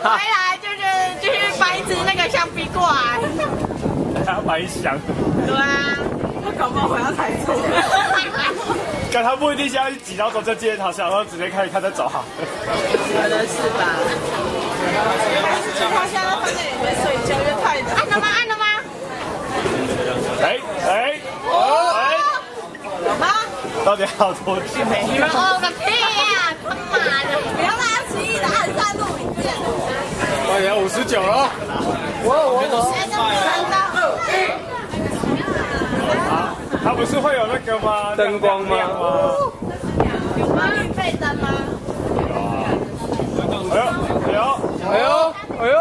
来就是搬一只那个橡皮过来。还要买一箱。对啊，我搞不好我要踩错。但他不一定现在挤到中正纪念堂下，然后直接开始看再走好。可能是吧。他现在放在里面睡觉，因为太冷。按了吗？按了吗？有吗？到底好多句？你们哦个屁呀！他妈的！不要拉奇异的按下录影键。哎呀，59了。它不是会有那个吗？灯光吗？有吗？预备灯吗？哎呦！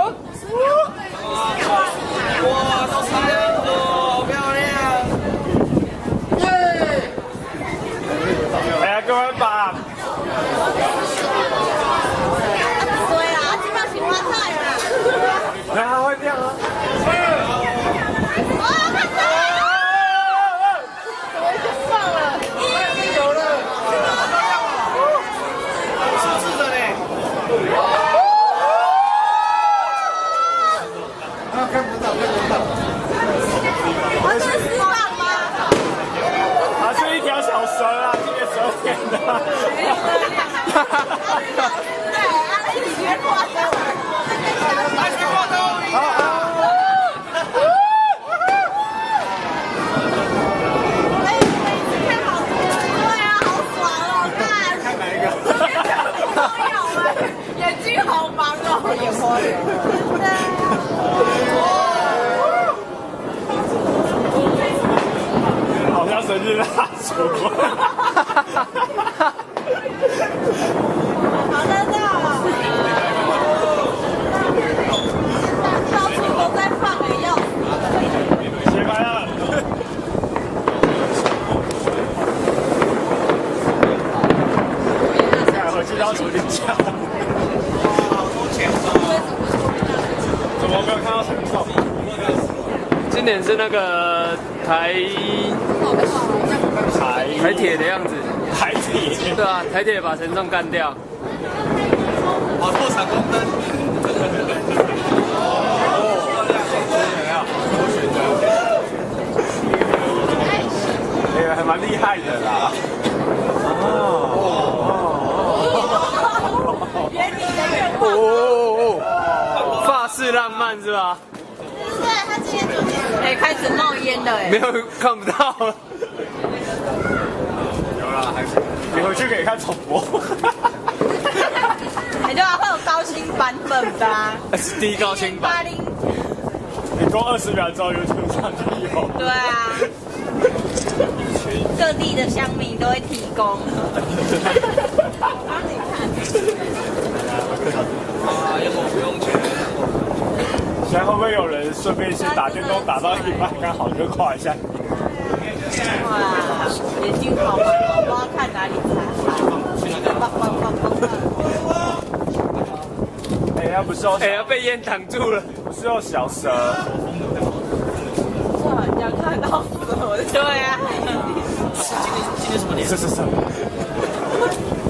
哇，都彩了，好漂亮！哎呀，各位爸！对啊，这个青蛙菜啦。然后它会亮啊！它是丝棒吗？它是一条小蛇啊，今年12点的。对，它是学过的。看哪一个？眼睛好忙哦，眼花流。好像生日蜡烛。好的呢。到处都在放哎，要死。谁来了？回去要处理价。怎么没有看到陈少？今年是那个台铁的样子。台铁。对啊，台铁把陈仲干掉。好多闪光灯。还蛮厉害的啦。法式浪漫是吧？对，他今天开始冒烟了哎。没有看不到。有啦，还是你回去可以看重播。你对啊，会有高清版本的啊。SD 高清版。你过20秒之后 YouTube 上就有。对啊。各地的乡民都会提供。帮你看。不用钱。现在会不会有人顺便先打电动打到一半，刚好就跨一下？哇，眼睛好忙哦，不知道看哪里才好。哎呀，不是哦，哎呀，被烟挡住了。不是有小蛇。哇，你要看到蛇？对啊。今天什么年？是。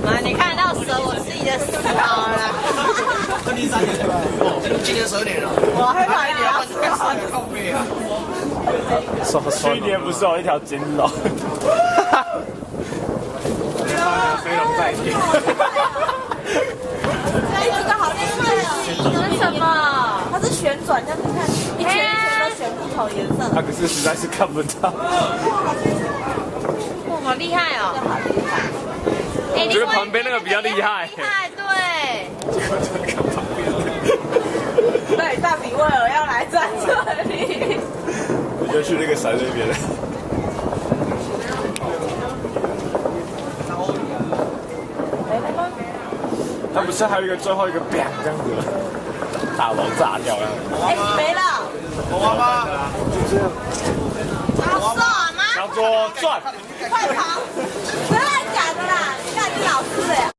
啊，你看到蛇，我自己的死好了。2003年，今年12年了。我害怕你要靠背啊！去年不是有一条金龙？飞龙在天。哎，这个好厉害哦！这是什么？它是旋转，但是看一圈一圈都选不同颜色。那可是实在是看不到。哇，好厉害哦！好厉害。我觉得旁边那个比较厉害。厉害，对。结果就看旁边的。对，大比威尔要来站这里。你就去那个山那边。它不是还有一个最后一个 bang 这样子吗？大楼炸掉了。哎，没了。我妈妈就这样。好爽吗？叫做转。快跑！真的假的啦？你看你老师的呀。